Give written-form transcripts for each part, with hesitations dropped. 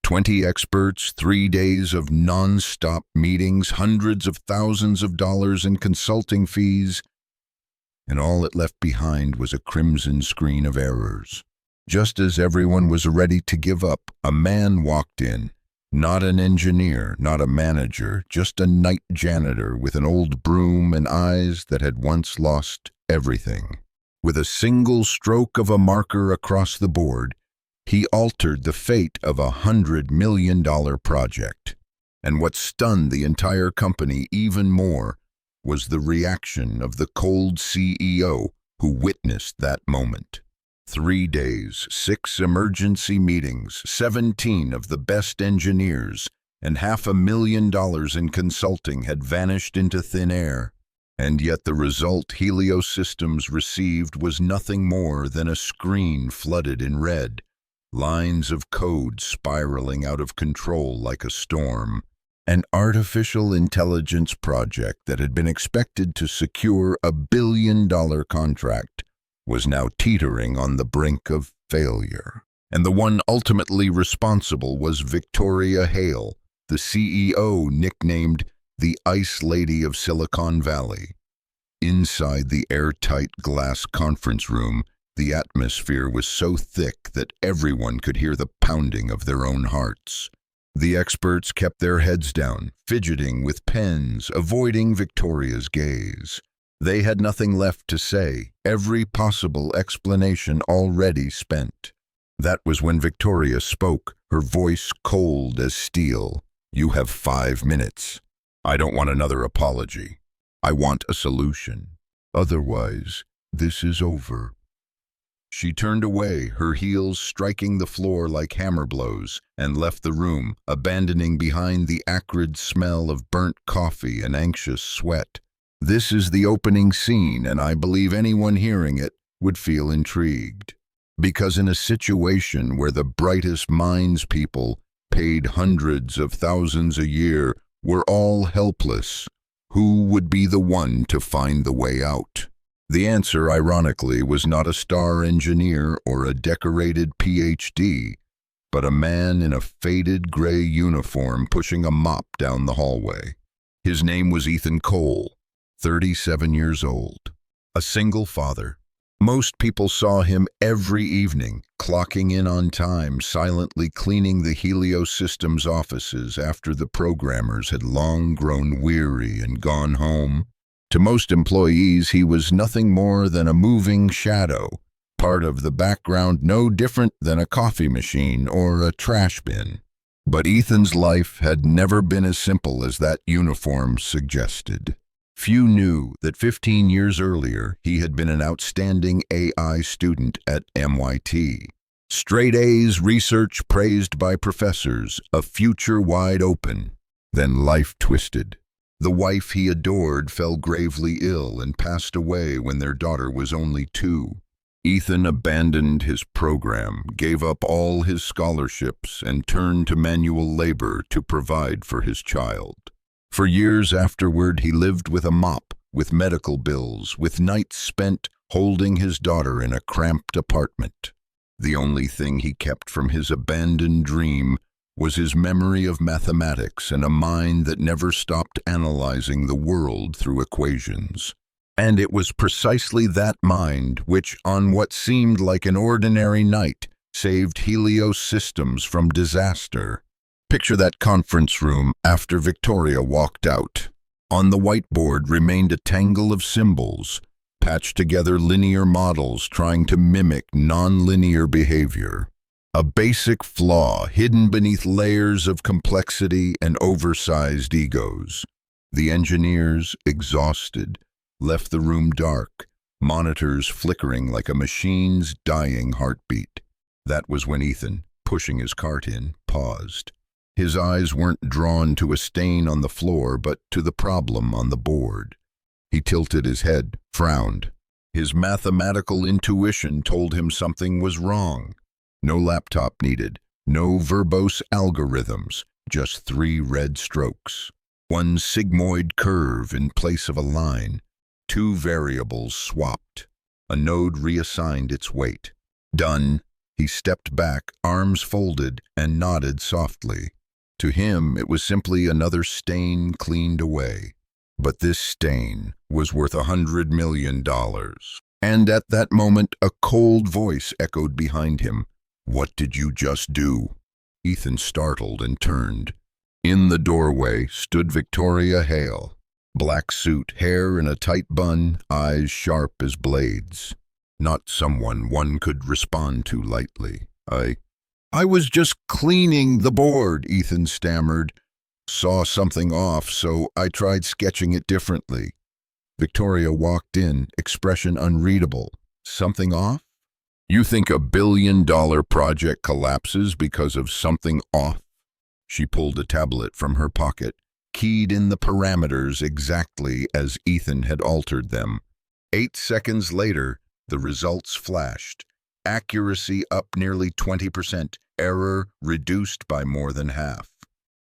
20 experts, 3 days of non-stop meetings, hundreds of thousands of dollars in consulting fees, and all it left behind was a crimson screen of errors. Just as everyone was ready to give up, a man walked in. Not an engineer, not a manager, just a night janitor with an old broom and eyes that had once lost everything. With a single stroke of a marker across the board, he altered the fate of a $100 million project. And what stunned the entire company even more was the reaction of the cold CEO who witnessed that moment. 3 days, 6 emergency meetings, 17 of the best engineers, and $500,000 in consulting had vanished into thin air. And yet the result Helios Systems received was nothing more than a screen flooded in red, lines of code spiraling out of control like a storm. An artificial intelligence project that had been expected to secure a billion-dollar contract was now teetering on the brink of failure. And the one ultimately responsible was Victoria Hale, the CEO nicknamed the Ice Lady of Silicon Valley. Inside the airtight glass conference room, the atmosphere was so thick that everyone could hear the pounding of their own hearts. The experts kept their heads down, fidgeting with pens, avoiding Victoria's gaze. They had nothing left to say, every possible explanation already spent. That was when Victoria spoke, her voice cold as steel. "You have 5 minutes. I don't want another apology. I want a solution. Otherwise, this is over." She turned away, her heels striking the floor like hammer blows, and left the room, abandoning behind the acrid smell of burnt coffee and anxious sweat. This is the opening scene, and I believe anyone hearing it would feel intrigued. Because in a situation where the brightest minds people, paid hundreds of thousands a year, were all helpless, who would be the one to find the way out? The answer, ironically, was not a star engineer or a decorated PhD, but a man in a faded gray uniform pushing a mop down the hallway. His name was Ethan Cole, 37 years old, a single father. Most people saw him every evening, clocking in on time, silently cleaning the Helios Systems offices after the programmers had long grown weary and gone home. To most employees, he was nothing more than a moving shadow, part of the background no different than a coffee machine or a trash bin. But Ethan's life had never been as simple as that uniform suggested. Few knew that 15 years earlier, he had been an outstanding AI student at MIT. Straight A's, research praised by professors, a future wide open. Then life twisted. The wife he adored fell gravely ill and passed away when their daughter was only 2. Ethan abandoned his program, gave up all his scholarships, and turned to manual labor to provide for his child. For years afterward, he lived with a mop, with medical bills, with nights spent holding his daughter in a cramped apartment. The only thing he kept from his abandoned dream was his memory of mathematics and a mind that never stopped analyzing the world through equations. And it was precisely that mind which, on what seemed like an ordinary night, saved Helios Systems from disaster. Picture that conference room after Victoria walked out. On the whiteboard remained a tangle of symbols, patched together linear models trying to mimic nonlinear behavior. A basic flaw hidden beneath layers of complexity and oversized egos. The engineers, exhausted, left the room dark, monitors flickering like a machine's dying heartbeat. That was when Ethan, pushing his cart in, paused. His eyes weren't drawn to a stain on the floor, but to the problem on the board. He tilted his head, frowned. His mathematical intuition told him something was wrong. No laptop needed, no verbose algorithms, just 3 red strokes. One sigmoid curve in place of a line. 2 variables swapped. A node reassigned its weight. Done. He stepped back, arms folded, and nodded softly. To him, it was simply another stain cleaned away. But this stain was worth $100 million. And at that moment, a cold voice echoed behind him. "What did you just do?" Ethan startled and turned. In the doorway stood Victoria Hale. Black suit, hair in a tight bun, eyes sharp as blades. Not someone one could respond to lightly. I was just cleaning the board," Ethan stammered. "Saw something off, so I tried sketching it differently." Victoria walked in, expression unreadable. "Something off? You think a billion-dollar project collapses because of something off?" She pulled a tablet from her pocket, keyed in the parameters exactly as Ethan had altered them. 8 seconds later, the results flashed. Accuracy up nearly 20%, error reduced by more than half.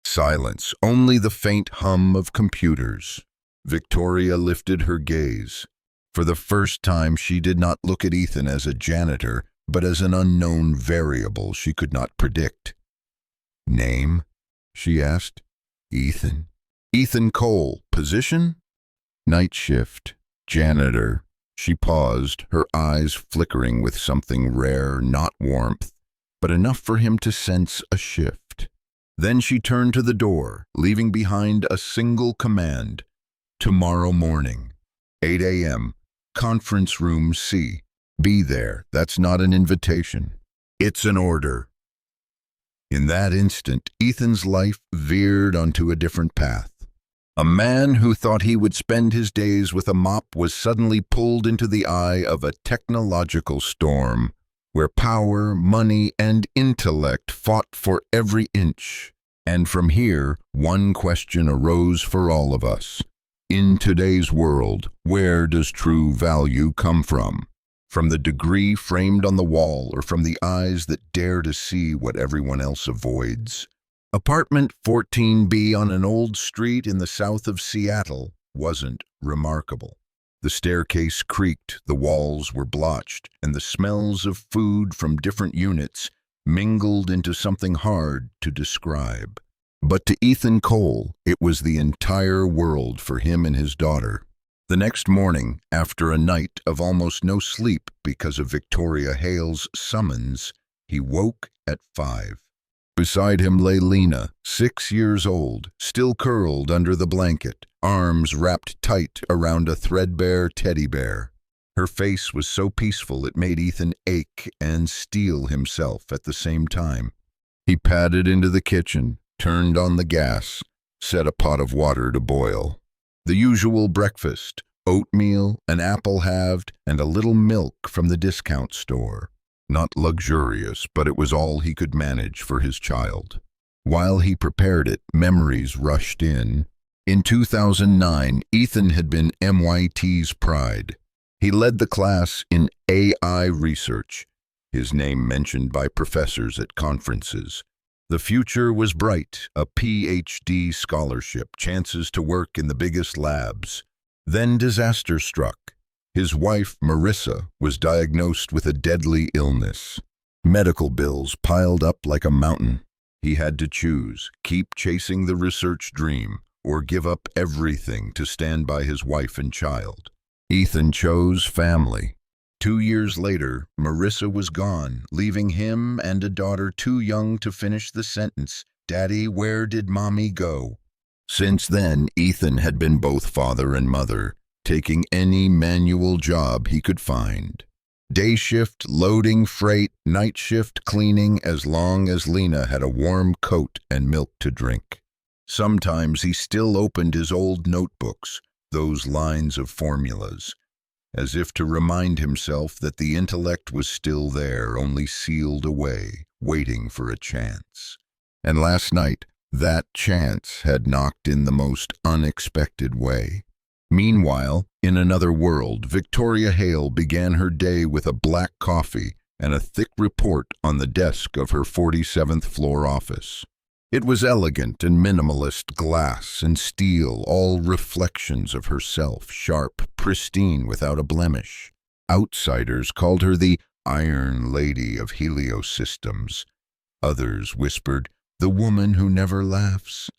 Silence, only the faint hum of computers. Victoria lifted her gaze. For the first time, she did not look at Ethan as a janitor, but as an unknown variable she could not predict. "Name?" she asked. "Ethan." "Ethan Cole. Position?" "Night shift. Janitor." She paused, her eyes flickering with something rare, not warmth, but enough for him to sense a shift. Then she turned to the door, leaving behind a single command. "Tomorrow morning, 8 a.m., conference room C. Be there. That's not an invitation. It's an order." In that instant, Ethan's life veered onto a different path. A man who thought he would spend his days with a mop was suddenly pulled into the eye of a technological storm, where power, money, and intellect fought for every inch. And from here, one question arose for all of us. In today's world, where does true value come from? From the degree framed on the wall, or from the eyes that dare to see what everyone else avoids? Apartment 14B on an old street in the south of Seattle wasn't remarkable. The staircase creaked, the walls were blotched, and the smells of food from different units mingled into something hard to describe. But to Ethan Cole, it was the entire world for him and his daughter. The next morning, after a night of almost no sleep because of Victoria Hale's summons, he woke at 5. Beside him lay Lena, 6 years old, still curled under the blanket, arms wrapped tight around a threadbare teddy bear. Her face was so peaceful it made Ethan ache and steel himself at the same time. He padded into the kitchen, turned on the gas, set a pot of water to boil. The usual breakfast, oatmeal, an apple halved, and a little milk from the discount store. Not luxurious, but it was all he could manage for his child. While he prepared it, memories rushed in. In 2009, Ethan had been MIT's pride. He led the class in AI research, his name mentioned by professors at conferences. The future was bright, a PhD scholarship, chances to work in the biggest labs. Then disaster struck. His wife, Marissa, was diagnosed with a deadly illness. Medical bills piled up like a mountain. He had to choose, keep chasing the research dream, or give up everything to stand by his wife and child. Ethan chose family. 2 years later, Marissa was gone, leaving him and a daughter too young to finish the sentence, "Daddy, where did Mommy go?" Since then, Ethan had been both father and mother, taking any manual job he could find. Day shift, loading freight, night shift, cleaning, as long as Lena had a warm coat and milk to drink. Sometimes he still opened his old notebooks, those lines of formulas, as if to remind himself that the intellect was still there, only sealed away, waiting for a chance. And last night, that chance had knocked in the most unexpected way. Meanwhile, in another world, Victoria Hale began her day with a black coffee and a thick report on the desk of her 47th floor office. It was elegant and minimalist, glass and steel, all reflections of herself, sharp, pristine, without a blemish. Outsiders called her the Iron Lady of Heliosystems. Others whispered, the woman who never laughs.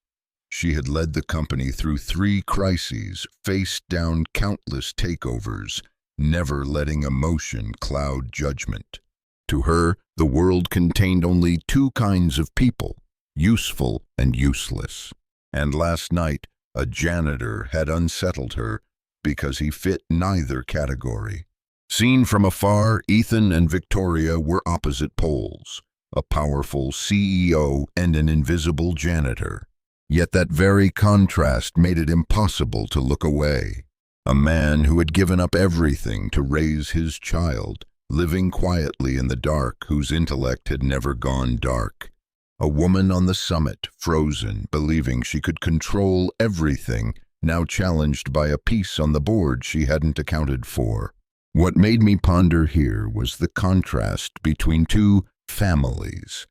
She had led the company through 3 crises, faced down countless takeovers, never letting emotion cloud judgment. To her, the world contained only 2 kinds of people, useful and useless. And last night, a janitor had unsettled her because he fit neither category. Seen from afar, Ethan and Victoria were opposite poles, a powerful CEO and an invisible janitor. Yet that very contrast made it impossible to look away. A man who had given up everything to raise his child, living quietly in the dark, whose intellect had never gone dark. A woman on the summit, frozen, believing she could control everything, now challenged by a piece on the board she hadn't accounted for. What made me ponder here was the contrast between 2 families.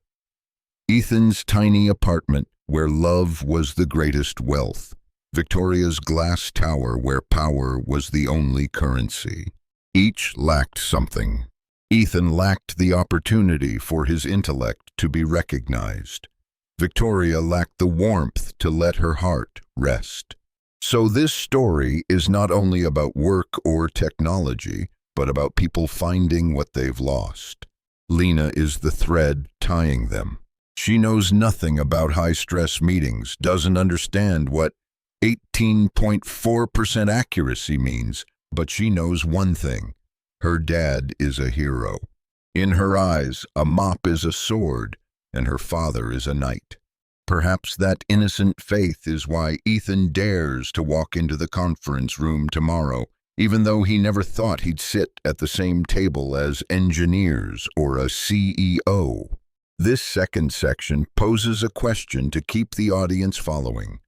Ethan's tiny apartment, where love was the greatest wealth. Victoria's glass tower, where power was the only currency. Each lacked something. Ethan lacked the opportunity for his intellect to be recognized. Victoria lacked the warmth to let her heart rest. So this story is not only about work or technology, but about people finding what they've lost. Lena is the thread tying them. She knows nothing about high-stress meetings, doesn't understand what 18.4% accuracy means, but she knows one thing. Her dad is a hero. In her eyes, a mop is a sword, and her father is a knight. Perhaps that innocent faith is why Ethan dares to walk into the conference room tomorrow, even though he never thought he'd sit at the same table as engineers or a CEO. This second section poses a question to keep the audience following.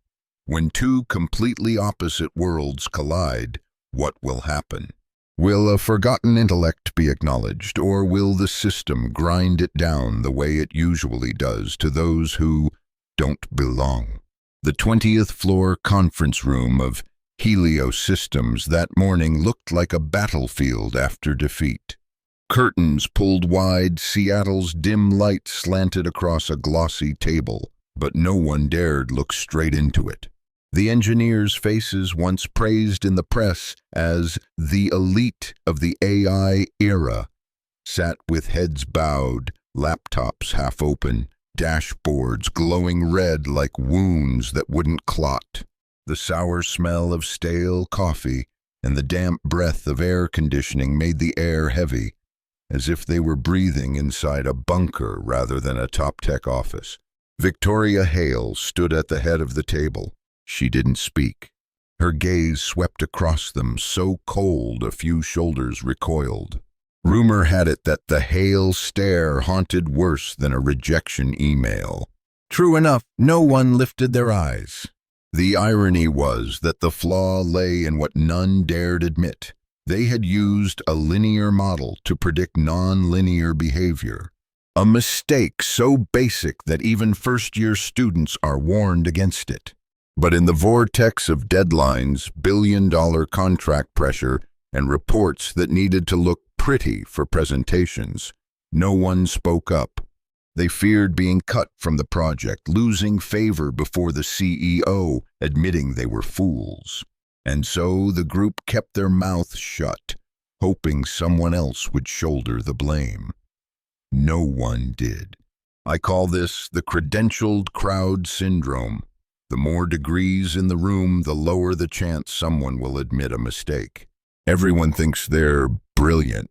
When 2 completely opposite worlds collide, what will happen? Will a forgotten intellect be acknowledged, or will the system grind it down the way it usually does to those who don't belong? The 20th floor conference room of Heliosystems that morning looked like a battlefield after defeat. Curtains pulled wide, Seattle's dim light slanted across a glossy table, but no one dared look straight into it. The engineers' faces, once praised in the press as the elite of the AI era, sat with heads bowed, laptops half open, dashboards glowing red like wounds that wouldn't clot. The sour smell of stale coffee and the damp breath of air conditioning made the air heavy, as if they were breathing inside a bunker rather than a top-tech office. Victoria Hale stood at the head of the table. She didn't speak. Her gaze swept across them, so cold a few shoulders recoiled. Rumor had it that the Hale stare haunted worse than a rejection email. True enough, no one lifted their eyes. The irony was that the flaw lay in what none dared admit. They had used a linear model to predict non-linear behavior. A mistake so basic that even first-year students are warned against it. But in the vortex of deadlines, billion-dollar contract pressure, and reports that needed to look pretty for presentations, no one spoke up. They feared being cut from the project, losing favor before the CEO, admitting they were fools. And so the group kept their mouths shut, hoping someone else would shoulder the blame. No one did. I call this the credentialed crowd syndrome. The more degrees in the room, the lower the chance someone will admit a mistake. Everyone thinks they're brilliant,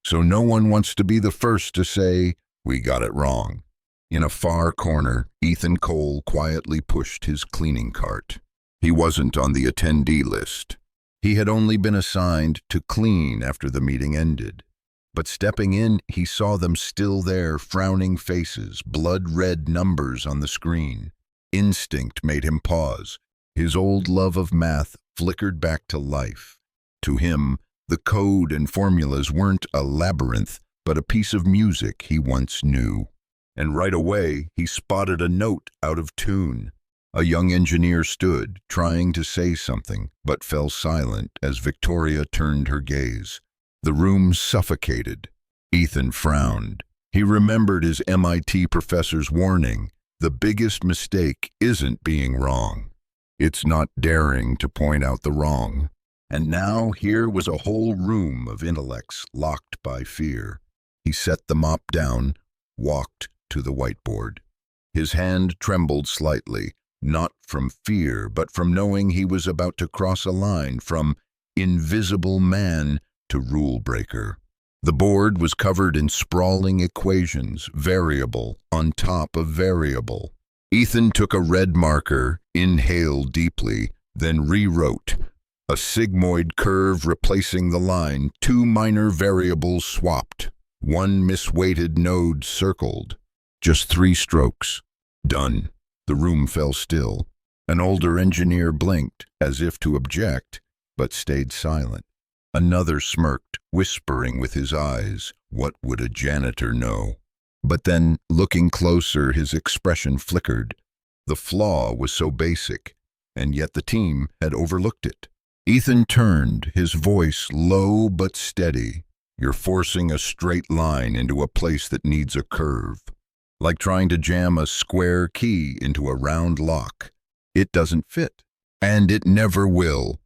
so no one wants to be the first to say, "We got it wrong." In a far corner, Ethan Cole quietly pushed his cleaning cart. He wasn't on the attendee list. He had only been assigned to clean after the meeting ended. But stepping in, he saw them still there, frowning faces, blood-red numbers on the screen. Instinct made him pause. His old love of math flickered back to life. To him, the code and formulas weren't a labyrinth, but a piece of music he once knew. And right away, he spotted a note out of tune. A young engineer stood, trying to say something, but fell silent as Victoria turned her gaze. The room suffocated. Ethan frowned. He remembered his MIT professor's warning. The biggest mistake isn't being wrong. It's not daring to point out the wrong. And now here was a whole room of intellects locked by fear. He set the mop down, walked to the whiteboard. His hand trembled slightly, not from fear, but from knowing he was about to cross a line from invisible man to rule breaker. The board was covered in sprawling equations, variable on top of variable. Ethan took a red marker, inhaled deeply, then rewrote. A sigmoid curve replacing the line, two minor variables swapped, one misweighted node circled. Just 3 strokes. Done. The room fell still. An older engineer blinked, as if to object, but stayed silent. Another smirked, whispering with his eyes, "What would a janitor know?" But then, looking closer, his expression flickered. The flaw was so basic, and yet the team had overlooked it. Ethan turned, his voice low but steady. "You're forcing a straight line into a place that needs a curve. Like trying to jam a square key into a round lock. It doesn't fit, and it never will."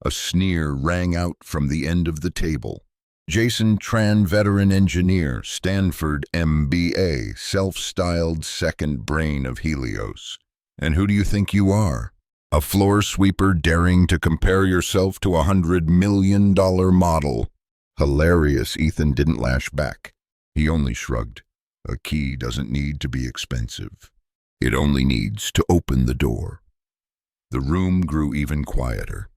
A sneer rang out from the end of the table. Jason Tran, veteran engineer, Stanford MBA, self-styled second brain of Helios. "And who do you think you are? A floor sweeper daring to compare yourself to a $100 million model?" Hilarious. Ethan didn't lash back. He only shrugged. A key doesn't need to be expensive. It only needs to open the door. The room grew even quieter.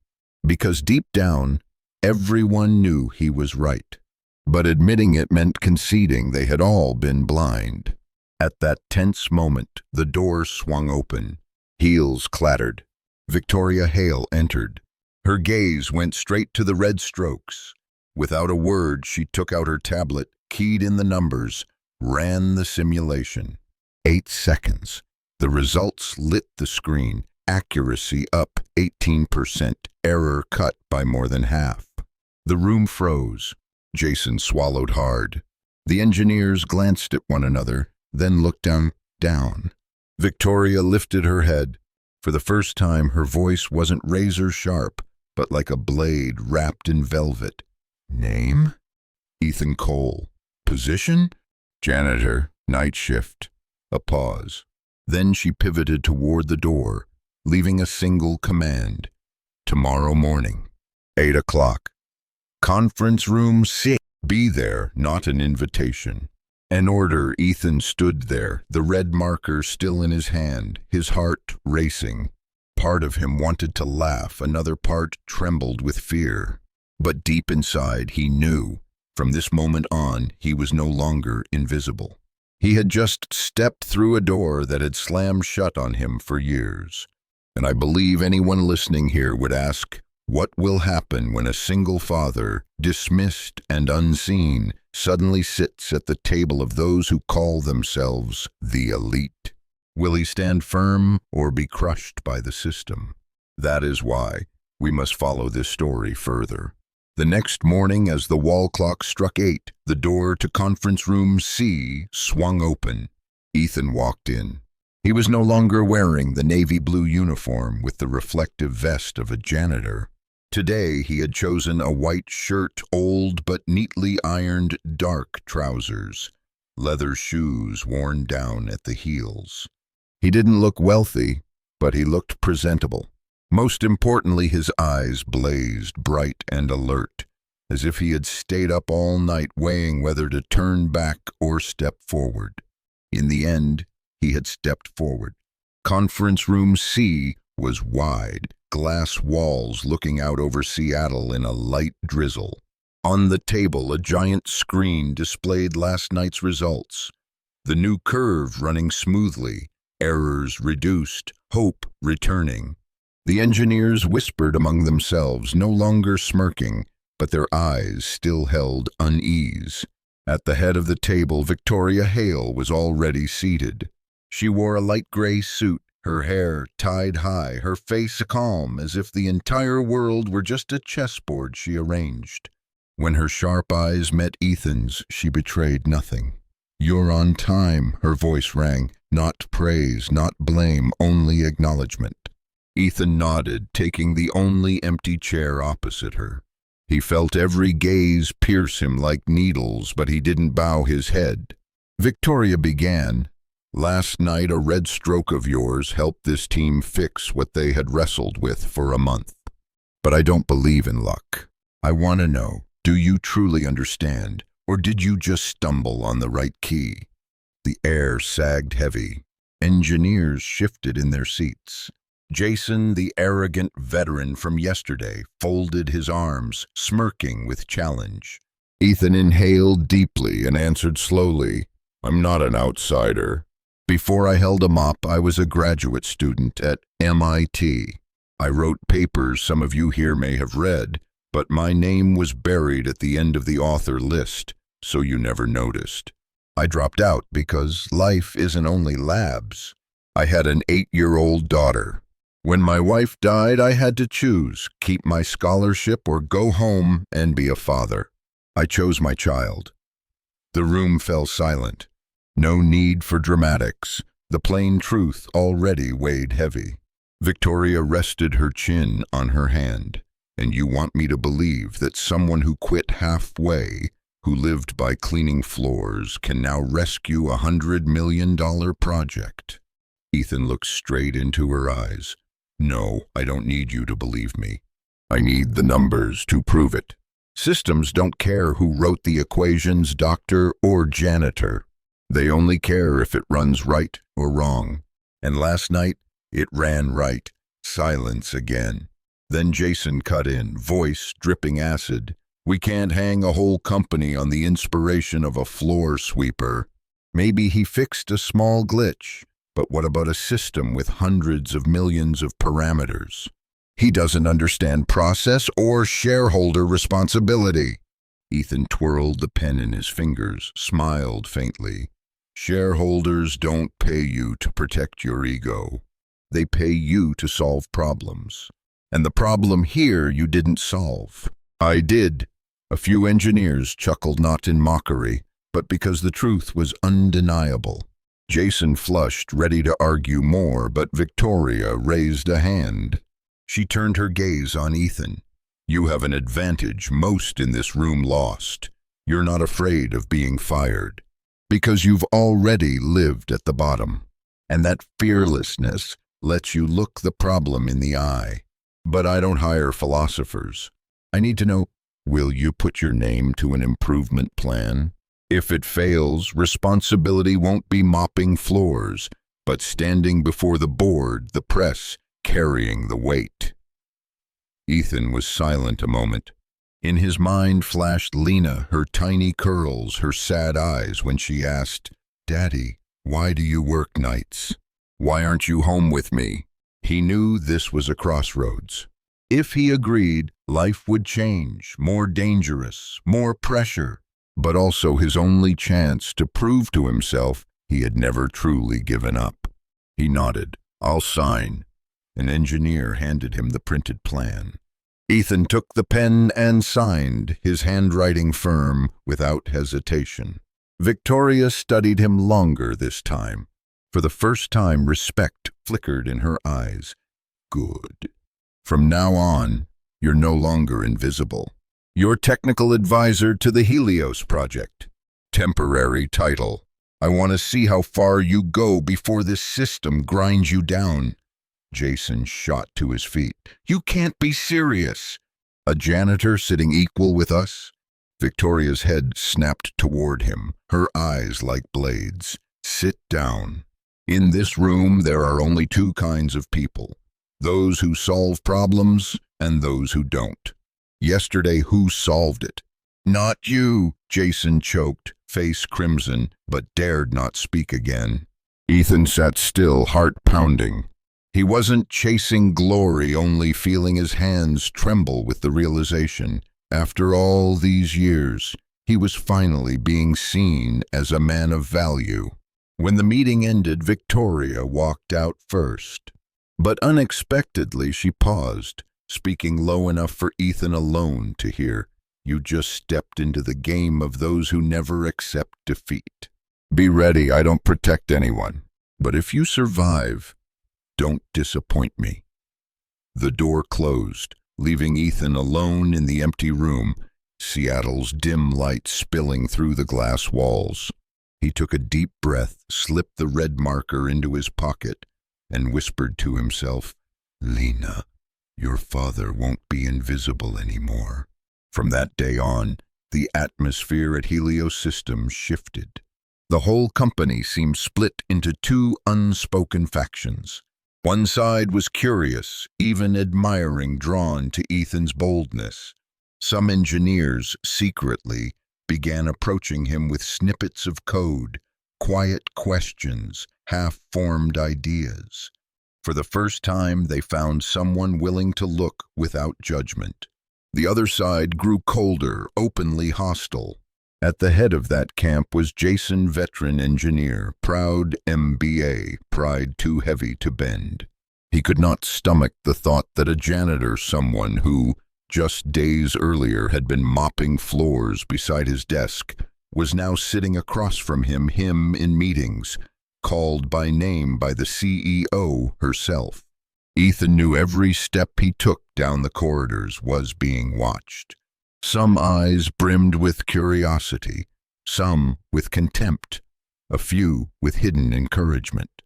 Because deep down, everyone knew he was right. But admitting it meant conceding they had all been blind. At that tense moment, the door swung open. Heels clattered. Victoria Hale entered. Her gaze went straight to the red strokes. Without a word, she took out her tablet, keyed in the numbers, ran the simulation. 8 seconds. The results lit the screen. Accuracy up 18%, error cut by more than half. The room froze. Jason swallowed hard. The engineers glanced at one another, then looked down. Victoria lifted her head. For the first time, her voice wasn't razor sharp, but like a blade wrapped in velvet. "Name?" "Ethan Cole." "Position?" "Janitor, night shift." A pause. Then she pivoted toward the door, leaving a single command. "Tomorrow morning, 8 o'clock. Conference room C. Be there, not an invitation." An order. Ethan stood there, the red marker still in his hand, his heart racing. Part of him wanted to laugh, another part trembled with fear. But deep inside, he knew, from this moment on, he was no longer invisible. He had just stepped through a door that had slammed shut on him for years. And I believe anyone listening here would ask, what will happen when a single father, dismissed and unseen, suddenly sits at the table of those who call themselves the elite? Will he stand firm or be crushed by the system? That is why we must follow this story further. The next morning, as the wall clock struck 8, the door to conference room C swung open. Ethan walked in. He was no longer wearing the navy blue uniform with the reflective vest of a janitor. Today he had chosen a white shirt, old but neatly ironed dark trousers, leather shoes worn down at the heels. He didn't look wealthy, but he looked presentable. Most importantly, his eyes blazed bright and alert, as if he had stayed up all night weighing whether to turn back or step forward. In the end, he had stepped forward. Conference room C was wide, glass walls looking out over Seattle in a light drizzle. On the table, a giant screen displayed last night's results. The new curve running smoothly, errors reduced, hope returning. The engineers whispered among themselves, no longer smirking, but their eyes still held unease. At the head of the table, Victoria Hale was already seated. She wore a light gray suit, her hair tied high, her face calm, as if the entire world were just a chessboard she arranged. When her sharp eyes met Ethan's, she betrayed nothing. "You're on time," her voice rang. Not praise, not blame, only acknowledgement. Ethan nodded, taking the only empty chair opposite her. He felt every gaze pierce him like needles, but he didn't bow his head. Victoria began. "Last night a red stroke of yours helped this team fix what they had wrestled with for a month. But I don't believe in luck. I want to know, do you truly understand, or did you just stumble on the right key?" The air sagged heavy. Engineers shifted in their seats. Jason, the arrogant veteran from yesterday, folded his arms, smirking with challenge. Ethan inhaled deeply and answered slowly, "I'm not an outsider. Before I held a mop, I was a graduate student at MIT. I wrote papers some of you here may have read, but my name was buried at the end of the author list, so you never noticed. I dropped out because life isn't only labs. I had an 8-year-old daughter. When my wife died, I had to choose, keep my scholarship or go home and be a father. I chose my child." The room fell silent. No need for dramatics. The plain truth already weighed heavy. Victoria rested her chin on her hand. "And you want me to believe that someone who quit halfway, who lived by cleaning floors, can now rescue a $100 million project?" Ethan looked straight into her eyes. "No, I don't need you to believe me. I need the numbers to prove it. Systems don't care who wrote the equations, doctor or janitor. They only care if it runs right or wrong. And last night, it ran right." Silence again. Then Jason cut in, voice dripping acid. "We can't hang a whole company on the inspiration of a floor sweeper. Maybe he fixed a small glitch, but what about a system with hundreds of millions of parameters? He doesn't understand process or shareholder responsibility." Ethan twirled the pen in his fingers, smiled faintly. "Shareholders don't pay you to protect your ego. They pay you to solve problems. And the problem here you didn't solve. I did." A few engineers chuckled, not in mockery, but because the truth was undeniable. Jason flushed, ready to argue more, but Victoria raised a hand. She turned her gaze on Ethan. "You have an advantage most in this room lost. You're not afraid of being fired, because you've already lived at the bottom. And that fearlessness lets you look the problem in the eye. But I don't hire philosophers. I need to know, will you put your name to an improvement plan? If it fails, responsibility won't be mopping floors, but standing before the board, the press, carrying the weight." Ethan was silent a moment. In his mind flashed Lena, her tiny curls, her sad eyes when she asked, "Daddy, why do you work nights? Why aren't you home with me?" He knew this was a crossroads. If he agreed, life would change, more dangerous, more pressure, but also his only chance to prove to himself he had never truly given up. He nodded. "I'll sign." An engineer handed him the printed plan. Ethan took the pen and signed, his handwriting firm, without hesitation. Victoria studied him longer this time. For the first time, respect flickered in her eyes. "Good. From now on, you're no longer invisible. You're technical advisor to the Helios project. Temporary title. I want to see how far you go before this system grinds you down." Jason shot to his feet. "You can't be serious. A janitor sitting equal with us?" Victoria's head snapped toward him, her eyes like blades. "Sit down. In this room, there are only two kinds of people. Those who solve problems and those who don't. Yesterday, who solved it?" "Not you," Jason choked, face crimson, but dared not speak again. Ethan sat still, heart pounding. He wasn't chasing glory, only feeling his hands tremble with the realization. After all these years, he was finally being seen as a man of value. When the meeting ended, Victoria walked out first. But unexpectedly she paused, speaking low enough for Ethan alone to hear. You just stepped into the game of those who never accept defeat. Be ready, I don't protect anyone. But if you survive, don't disappoint me." The door closed, leaving Ethan alone in the empty room, Seattle's dim light spilling through the glass walls. He took a deep breath, slipped the red marker into his pocket, and whispered to himself, "Lena, your father won't be invisible anymore." From that day on, the atmosphere at Helios Systems shifted. The whole company seemed split into two unspoken factions. One side was curious, even admiring, drawn to Ethan's boldness. Some engineers, secretly, began approaching him with snippets of code, quiet questions, half-formed ideas. For the first time, they found someone willing to look without judgment. The other side grew colder, openly hostile. At the head of that camp was Jason, veteran engineer, proud MBA, pride too heavy to bend. He could not stomach the thought that a janitor, someone who, just days earlier, had been mopping floors beside his desk, was now sitting across from him in meetings, called by name by the CEO herself. Ethan knew every step he took down the corridors was being watched. Some eyes brimmed with curiosity, some with contempt, a few with hidden encouragement.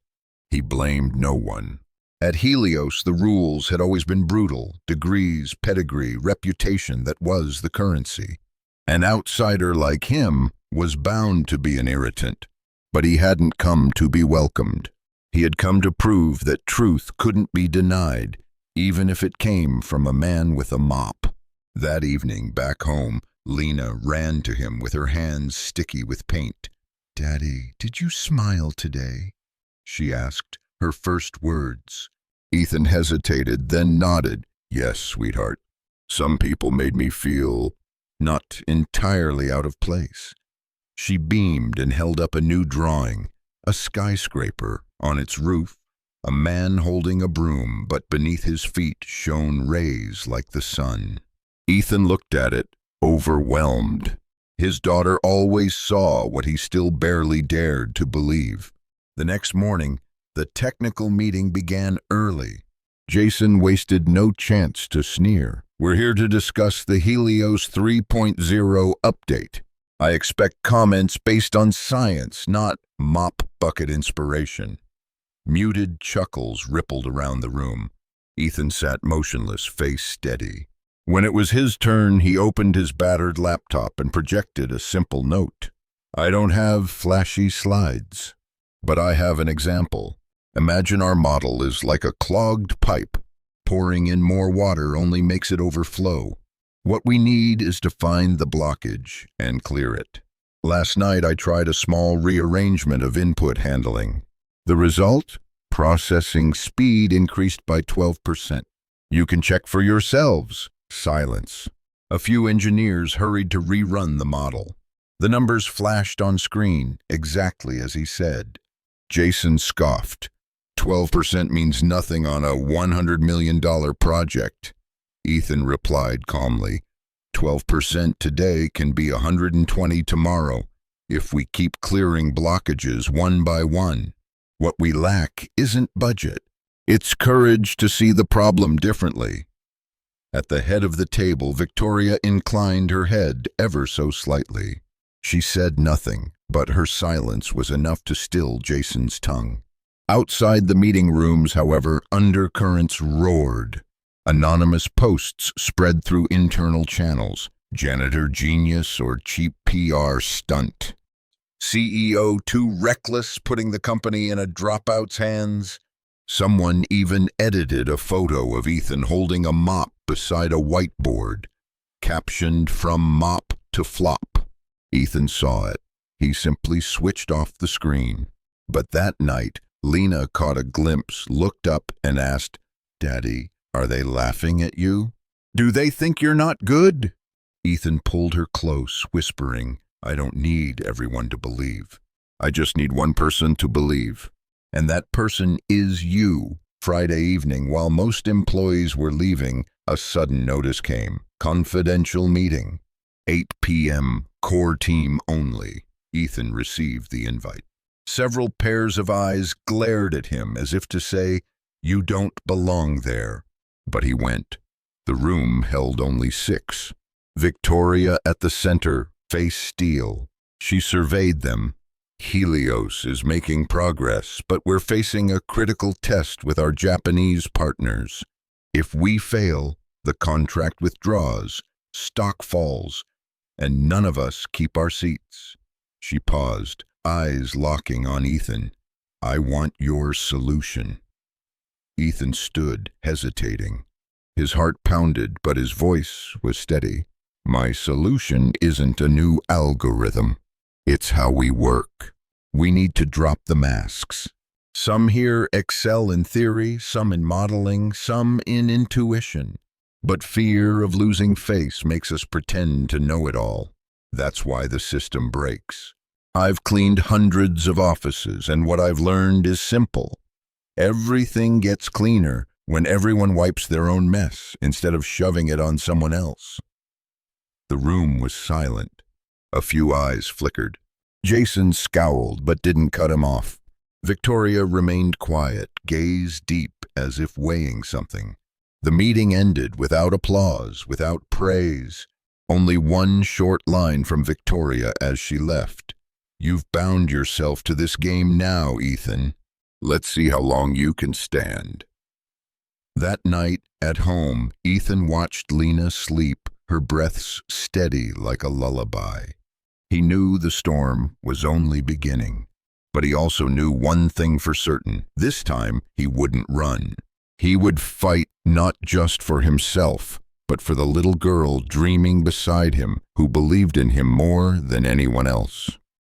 He blamed no one. At Helios, the rules had always been brutal: degrees, pedigree, reputation, that was the currency. An outsider like him was bound to be an irritant, but he hadn't come to be welcomed. He had come to prove that truth couldn't be denied, even if it came from a man with a mop. That evening, back home, Lena ran to him with her hands sticky with paint. "Daddy, did you smile today?" she asked, her first words. Ethan hesitated, then nodded. "Yes, sweetheart. Some people made me feel not entirely out of place." She beamed and held up a new drawing, a skyscraper. On its roof, a man holding a broom, but beneath his feet shone rays like the sun. Ethan looked at it, overwhelmed. His daughter always saw what he still barely dared to believe. The next morning, the technical meeting began early. Jason wasted no chance to sneer. "We're here to discuss the Helios 3.0 update. I expect comments based on science, not mop bucket inspiration." Muted chuckles rippled around the room. Ethan sat motionless, face steady. When it was his turn, he opened his battered laptop and projected a simple note. "I don't have flashy slides, but I have an example. Imagine our model is like a clogged pipe. Pouring in more water only makes it overflow. What we need is to find the blockage and clear it. Last night I tried a small rearrangement of input handling. The result? Processing speed increased by 12%. You can check for yourselves." Silence. A few engineers hurried to rerun the model. The numbers flashed on screen, exactly as he said. Jason scoffed. 12% means nothing on a $100 million project. Ethan replied calmly. 12% today can be 120 tomorrow, if we keep clearing blockages one by one. What we lack isn't budget. It's courage to see the problem differently. At the head of the table, Victoria inclined her head ever so slightly. She said nothing, but her silence was enough to still Jason's tongue. Outside the meeting rooms, however, undercurrents roared. Anonymous posts spread through internal channels. Janitor genius or cheap PR stunt. CEO too reckless, putting the company in a dropout's hands. Someone even edited a photo of Ethan holding a mop beside a whiteboard, captioned "From mop to flop." Ethan saw it. He simply switched off the screen. But that night, Lena caught a glimpse, looked up, and asked, "Daddy, are they laughing at you? Do they think you're not good?" Ethan pulled her close, whispering, "I don't need everyone to believe. I just need one person to believe. And that person is you." Friday evening, while most employees were leaving, a sudden notice came. "Confidential meeting." 8 p.m., core team only. Ethan received the invite. Several pairs of eyes glared at him as if to say, "You don't belong there." But he went. The room held only 6. Victoria at the center, face steel. She surveyed them. "Helios is making progress, but we're facing a critical test with our Japanese partners. If we fail, the contract withdraws, stock falls, and none of us keep our seats." She paused, eyes locking on Ethan. "I want your solution." Ethan stood, hesitating. His heart pounded, but his voice was steady. "My solution isn't a new algorithm. It's how we work. We need to drop the masks. Some here excel in theory, some in modeling, some in intuition. But fear of losing face makes us pretend to know it all. That's why the system breaks. I've cleaned hundreds of offices, and what I've learned is simple. Everything gets cleaner when everyone wipes their own mess instead of shoving it on someone else." The room was silent. A few eyes flickered. Jason scowled but didn't cut him off. Victoria remained quiet, gaze deep as if weighing something. The meeting ended without applause, without praise. Only one short line from Victoria as she left. "You've bound yourself to this game now, Ethan. Let's see how long you can stand." That night, at home, Ethan watched Lena sleep, her breaths steady like a lullaby. He knew the storm was only beginning, but he also knew one thing for certain. This time, he wouldn't run. He would fight not just for himself, but for the little girl dreaming beside him who believed in him more than anyone else.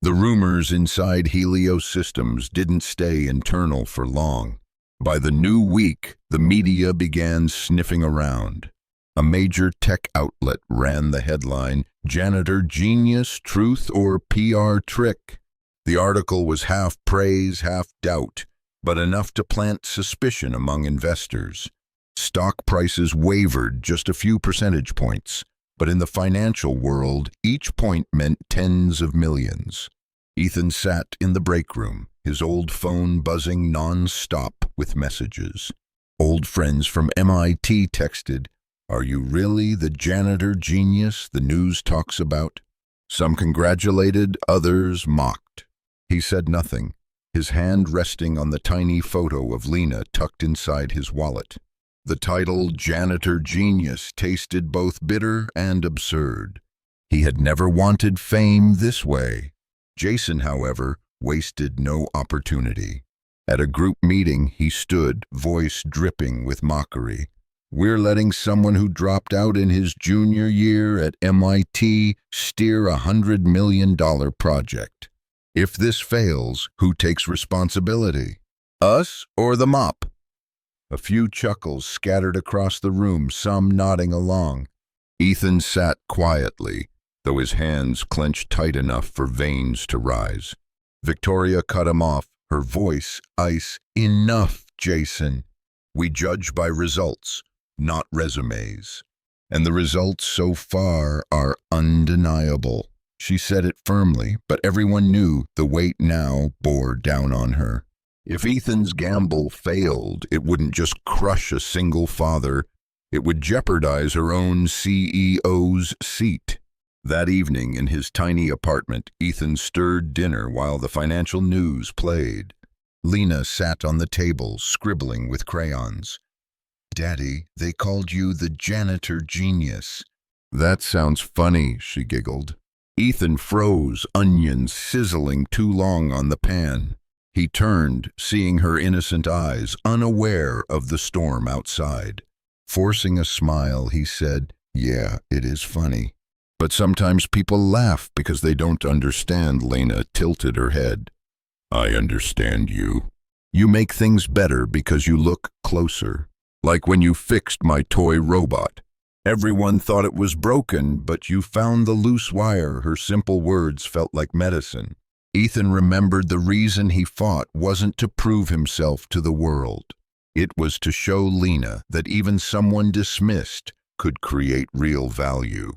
The rumors inside Helios Systems didn't stay internal for long. By the new week, the media began sniffing around. A major tech outlet ran the headline, "Janitor Genius, Truth or PR Trick?" The article was half praise, half doubt, but enough to plant suspicion among investors. Stock prices wavered just a few percentage points, but in the financial world, each point meant tens of millions. Ethan sat in the break room, his old phone buzzing non-stop with messages. Old friends from MIT texted, "Are you really the janitor genius the news talks about?" Some congratulated, others mocked. He said nothing, his hand resting on the tiny photo of Lena tucked inside his wallet. The title Janitor Genius tasted both bitter and absurd. He had never wanted fame this way. Jason, however, wasted no opportunity. At a group meeting, he stood, voice dripping with mockery. "We're letting someone who dropped out in his junior year at MIT steer a $100 million project. If this fails, who takes responsibility? Us or the mop?" A few chuckles scattered across the room, some nodding along. Ethan sat quietly, though his hands clenched tight enough for veins to rise. Victoria cut him off, her voice ice. "Enough, Jason. We judge by results, not resumes. And the results so far are undeniable." She said it firmly, but everyone knew the weight now bore down on her. If Ethan's gamble failed, it wouldn't just crush a single father, it would jeopardize her own CEO's seat. That evening, in his tiny apartment, Ethan stirred dinner while the financial news played. Lena sat on the table, scribbling with crayons. "Daddy, they called you the janitor genius." "That sounds funny," she giggled. Ethan froze, onions sizzling too long on the pan. He turned, seeing her innocent eyes, unaware of the storm outside. Forcing a smile, he said, "Yeah, it is funny. But sometimes people laugh because they don't understand." Lena tilted her head. "I understand you. You make things better because you look closer. Like when you fixed my toy robot. Everyone thought it was broken, but you found the loose wire." Her simple words felt like medicine. Ethan remembered the reason he fought wasn't to prove himself to the world. It was to show Lena that even someone dismissed could create real value.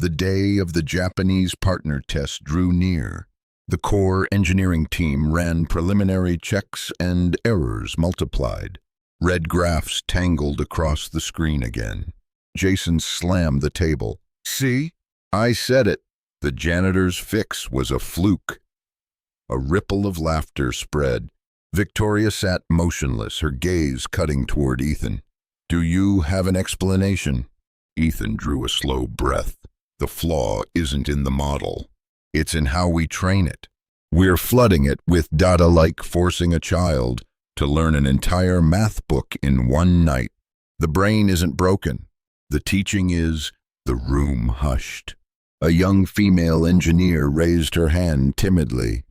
The day of the Japanese partner test drew near. The core engineering team ran preliminary checks and errors multiplied. Red graphs tangled across the screen again. Jason slammed the table. "See? I said it. The janitor's fix was a fluke." A ripple of laughter spread. Victoria sat motionless, her gaze cutting toward Ethan. "Do you have an explanation?" Ethan drew a slow breath. "The flaw isn't in the model. It's in how we train it. We're flooding it with data like forcing a child to learn an entire math book in one night. The brain isn't broken. The teaching is." The room hushed. A young female engineer raised her hand timidly.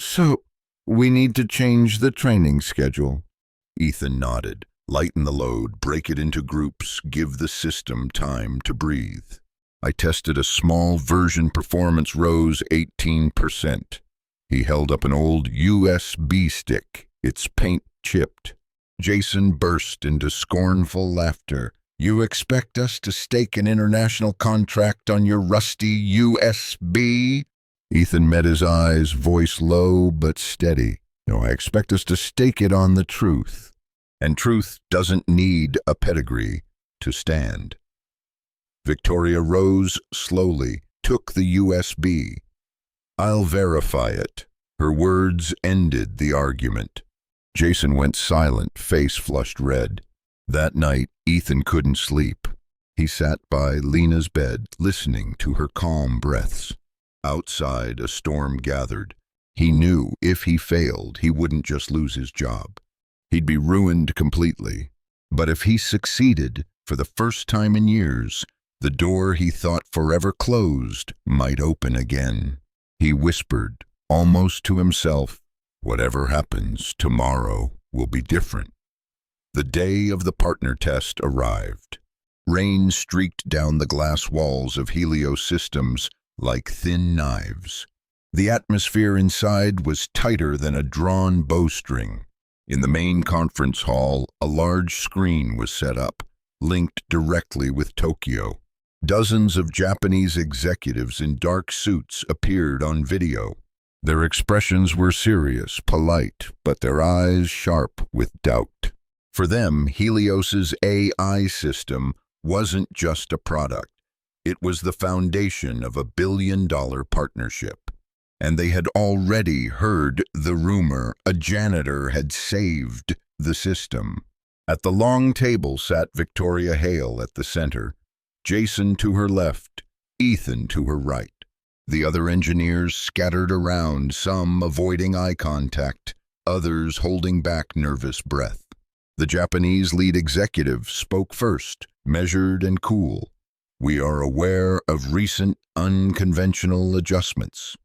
"So, we need to change the training schedule." Ethan nodded. "Lighten the load, break it into groups, give the system time to breathe. I tested a small version, performance rose 18%. He held up an old USB stick, its paint chipped. Jason burst into scornful laughter. "You expect us to stake an international contract on your rusty USB? Ethan met his eyes, voice low but steady. "No, I expect us to stake it on the truth. And truth doesn't need a pedigree to stand." Victoria rose slowly, took the USB. "I'll verify it." Her words ended the argument. Jason went silent, face flushed red. That night, Ethan couldn't sleep. He sat by Lena's bed, listening to her calm breaths. Outside, a storm gathered. He knew if he failed, he wouldn't just lose his job. He'd be ruined completely. But if he succeeded, for the first time in years, the door he thought forever closed might open again. He whispered, almost to himself, "Whatever happens, tomorrow will be different." The day of the partner test arrived. Rain streaked down the glass walls of Helios systems like thin knives. The atmosphere inside was tighter than a drawn bowstring. In the main conference hall, a large screen was set up, linked directly with Tokyo. Dozens of Japanese executives in dark suits appeared on video. Their expressions were serious, polite, but their eyes sharp with doubt. For them, Helios's AI system wasn't just a product. It was the foundation of a billion-dollar partnership. And they had already heard the rumor a janitor had saved the system. At the long table sat Victoria Hale at the center, Jason to her left, Ethan to her right. The other engineers scattered around, some avoiding eye contact, others holding back nervous breath. The Japanese lead executive spoke first, measured and cool. "We are aware of recent unconventional adjustments.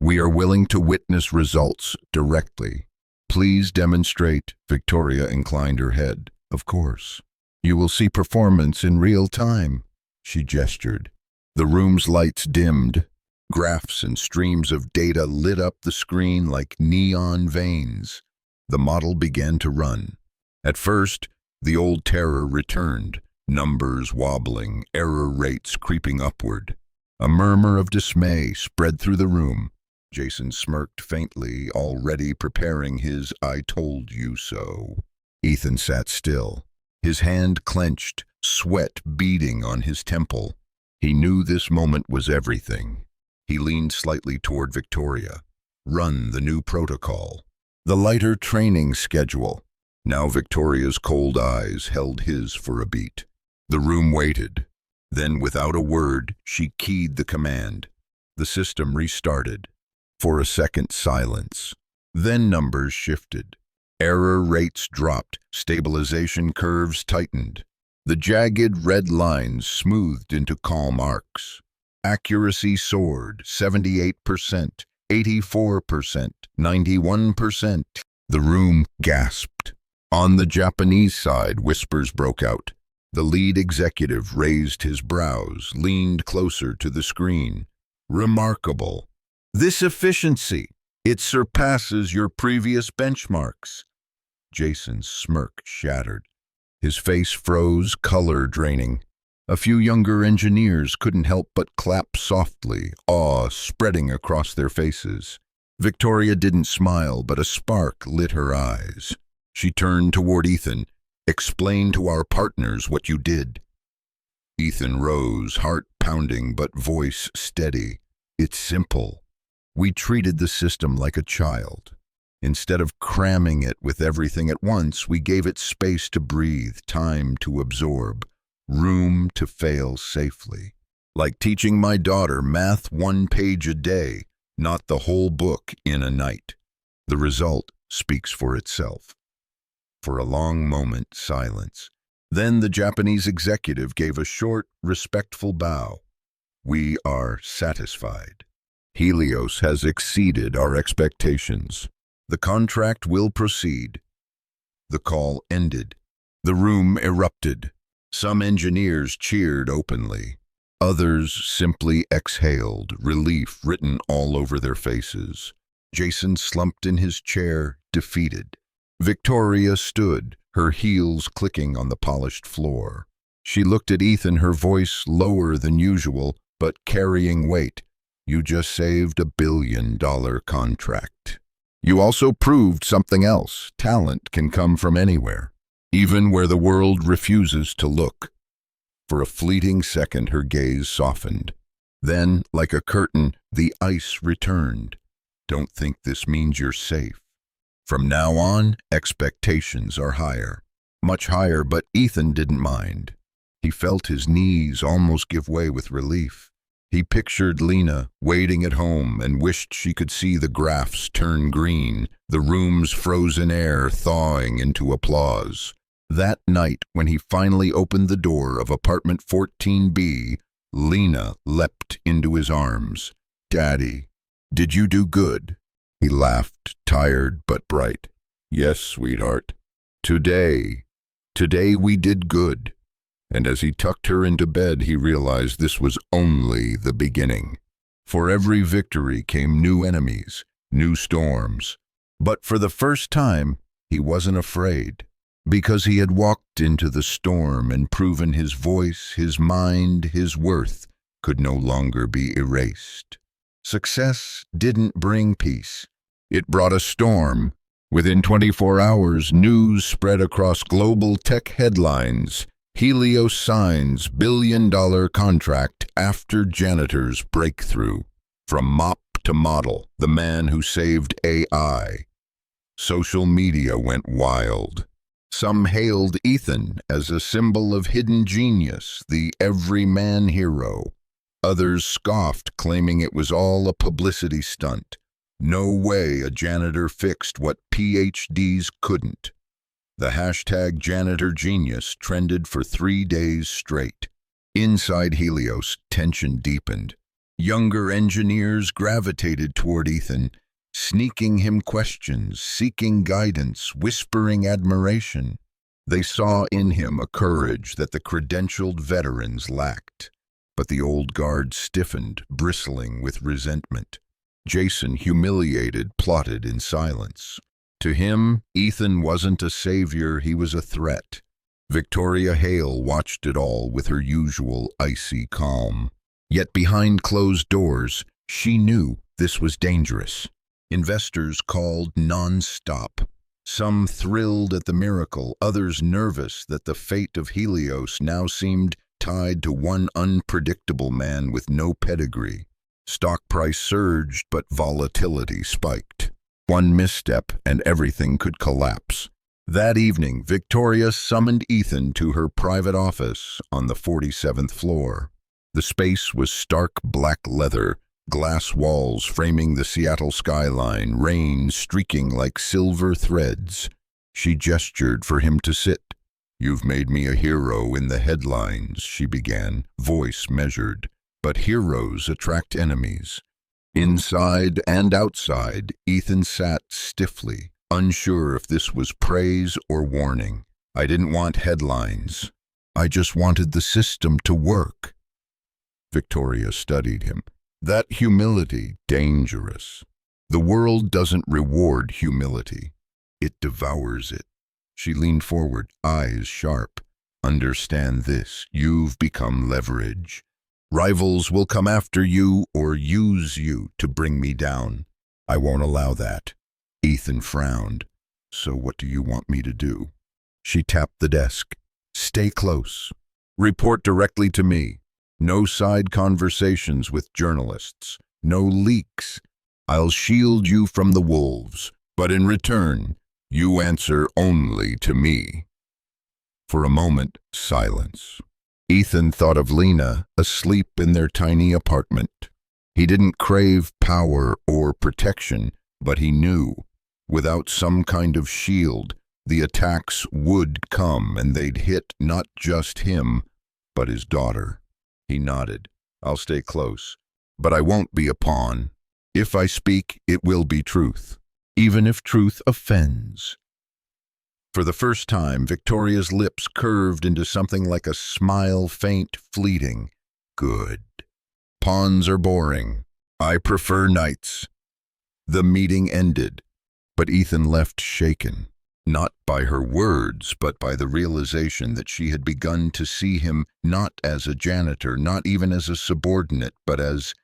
We are willing to witness results directly. Please demonstrate." Victoria inclined her head. "Of course. You will see performance in real time." She gestured. The room's lights dimmed. Graphs and streams of data lit up the screen like neon veins. The model began to run. At first, the old terror returned, numbers wobbling, error rates creeping upward. A murmur of dismay spread through the room. Jason smirked faintly, already preparing his "I told you so." Ethan sat still, his hand clenched, sweat beading on his temple. He knew this moment was everything. He leaned slightly toward Victoria. "Run the new protocol. The lighter training schedule." Now Victoria's cold eyes held his for a beat. The room waited. Then, without a word, she keyed the command. The system restarted. For a second, silence. Then numbers shifted. Error rates dropped. Stabilization curves tightened. The jagged red lines smoothed into calm arcs. Accuracy soared, 78%, 84%, 91%. The room gasped. On the Japanese side, whispers broke out. The lead executive raised his brows, leaned closer to the screen. "Remarkable. This efficiency, it surpasses your previous benchmarks." Jason's smirk shattered. His face froze, color draining. A few younger engineers couldn't help but clap softly, awe spreading across their faces. Victoria didn't smile, but a spark lit her eyes. She turned toward Ethan. "Explain to our partners what you did." Ethan rose, heart pounding but voice steady. "It's simple. We treated the system like a child. Instead of cramming it with everything at once, we gave it space to breathe, time to absorb, room to fail safely. Like teaching my daughter math 1 page a day, not the whole book in a night." The result speaks for itself. For a long moment, silence. Then the Japanese executive gave a short, respectful bow. "We are satisfied. Helios has exceeded our expectations. The contract will proceed." The call ended. The room erupted. Some engineers cheered openly. Others simply exhaled, relief written all over their faces. Jason slumped in his chair, defeated. Victoria stood, her heels clicking on the polished floor. She looked at Ethan, her voice lower than usual, but carrying weight. "You just saved $1 billion contract. You also proved something else. Talent can come from anywhere, even where the world refuses to look." For a fleeting second, her gaze softened. Then, like a curtain, the ice returned. "Don't think this means you're safe. From now on, expectations are higher. Much higher," but Ethan didn't mind. He felt his knees almost give way with relief. He pictured Lena waiting at home and wished she could see the graphs turn green, the room's frozen air thawing into applause. That night, when he finally opened the door of apartment 14B, Lena leapt into his arms. "Daddy, did you do good?" He laughed, tired but bright. "Yes, sweetheart. Today we did good." And as he tucked her into bed, he realized this was only the beginning. For every victory came new enemies, new storms. But for the first time, he wasn't afraid, because he had walked into the storm and proven his voice, his mind, his worth could no longer be erased. Success didn't bring peace. It brought a storm. Within 24 hours, news spread across global tech headlines. Helios signs $1 billion contract after janitor's breakthrough. From mop to model, the man who saved AI. Social media went wild. Some hailed Ethan as a symbol of hidden genius, the everyman hero. Others scoffed, claiming it was all a publicity stunt. No way a janitor fixed what PhDs couldn't. The hashtag Janitor Genius trended for 3 days straight. Inside Helios, tension deepened. Younger engineers gravitated toward Ethan, sneaking him questions, seeking guidance, whispering admiration. They saw in him a courage that the credentialed veterans lacked. But the old guard stiffened, bristling with resentment. Jason, humiliated, plotted in silence. To him, Ethan wasn't a savior, he was a threat. Victoria Hale watched it all with her usual icy calm. Yet behind closed doors, she knew this was dangerous. Investors called non-stop. Some thrilled at the miracle, others nervous that the fate of Helios now seemed tied to one unpredictable man with no pedigree. Stock price surged, but volatility spiked. One misstep and everything could collapse. That evening, Victoria summoned Ethan to her private office on the 47th floor. The space was stark black leather, glass walls framing the Seattle skyline, rain streaking like silver threads. She gestured for him to sit. "You've made me a hero in the headlines," she began, voice measured. But heroes attract enemies. Inside and outside, Ethan sat stiffly, unsure if this was praise or warning. "I didn't want headlines. I just wanted the system to work." Victoria studied him. That humility, dangerous. The world doesn't reward humility. It devours it. She leaned forward, eyes sharp. Understand this, you've become leverage. Rivals will come after you or use you to bring me down. I won't allow that. Ethan frowned. So what do you want me to do? She tapped the desk. Stay close. Report directly to me. No side conversations with journalists. No leaks. I'll shield you from the wolves, but in return, you answer only to me. For a moment, silence. Ethan thought of Lena, asleep in their tiny apartment. He didn't crave power or protection, but he knew, without some kind of shield, the attacks would come and they'd hit not just him, but his daughter. He nodded. I'll stay close, but I won't be a pawn. If I speak, it will be truth, even if truth offends. For the first time, Victoria's lips curved into something like a smile, faint, fleeting. Good. Pawns are boring. I prefer knights. The meeting ended, but Ethan left shaken, not by her words, but by the realization that she had begun to see him not as a janitor, not even as a subordinate, but as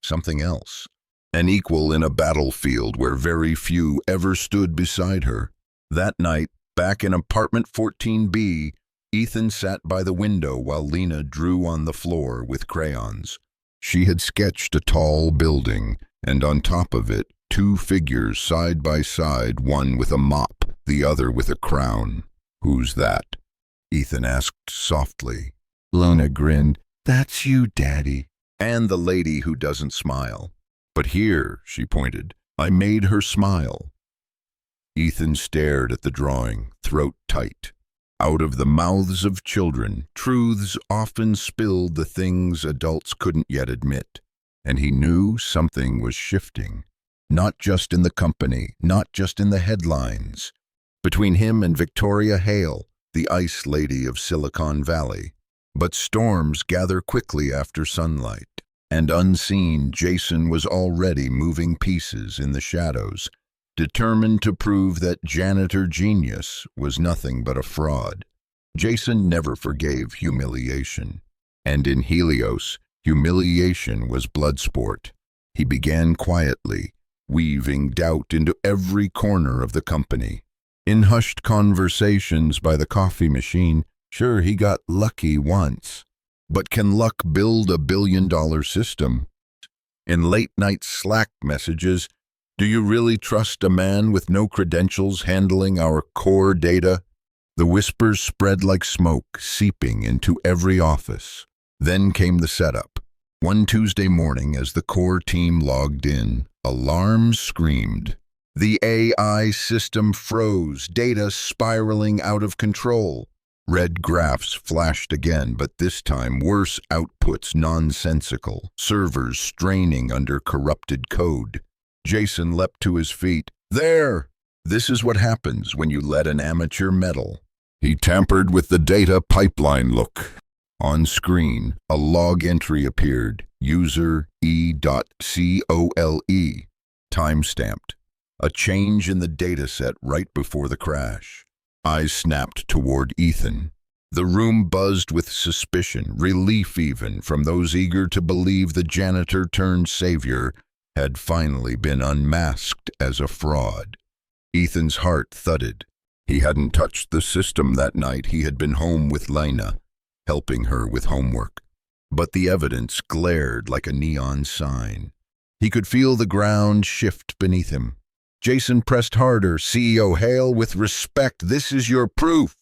something else. An equal in a battlefield where very few ever stood beside her. That night, back in apartment 14B, Ethan sat by the window while Lena drew on the floor with crayons. She had sketched a tall building, and on top of it, two figures side by side, one with a mop, the other with a crown. Who's that? Ethan asked softly. Lena grinned. That's you, Daddy. And the lady who doesn't smile. But here, she pointed, I made her smile. Ethan stared at the drawing, throat tight. Out of the mouths of children, truths often spilled the things adults couldn't yet admit. And he knew something was shifting. Not just in the company, not just in the headlines. Between him and Victoria Hale, the ice lady of Silicon Valley. But storms gather quickly after sunlight. And unseen, Jason was already moving pieces in the shadows, determined to prove that janitor genius was nothing but a fraud. Jason never forgave humiliation. And in Helios, humiliation was blood sport. He began quietly, weaving doubt into every corner of the company. In hushed conversations by the coffee machine, sure, he got lucky once. But can luck build a billion-dollar system? In late-night Slack messages, do you really trust a man with no credentials handling our core data? The whispers spread like smoke, seeping into every office. Then came the setup. One Tuesday morning, as the core team logged in, alarms screamed. The AI system froze, data spiraling out of control. Red graphs flashed again, but this time worse outputs nonsensical, servers straining under corrupted code. Jason leapt to his feet. There! This is what happens when you let an amateur meddle. He tampered with the data pipeline. Look. On screen, a log entry appeared. User E.cole. Time-stamped. A change in the dataset right before the crash. Eyes snapped toward Ethan. The room buzzed with suspicion, relief even, from those eager to believe the janitor-turned-savior had finally been unmasked as a fraud. Ethan's heart thudded. He hadn't touched the system that night. He had been home with Lena, helping her with homework. But the evidence glared like a neon sign. He could feel the ground shift beneath him. Jason pressed harder. CEO Hale, with respect, this is your proof.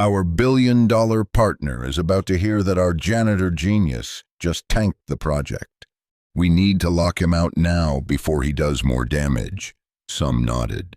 Our billion-dollar partner is about to hear that our janitor genius just tanked the project. We need to lock him out now before he does more damage. Some nodded.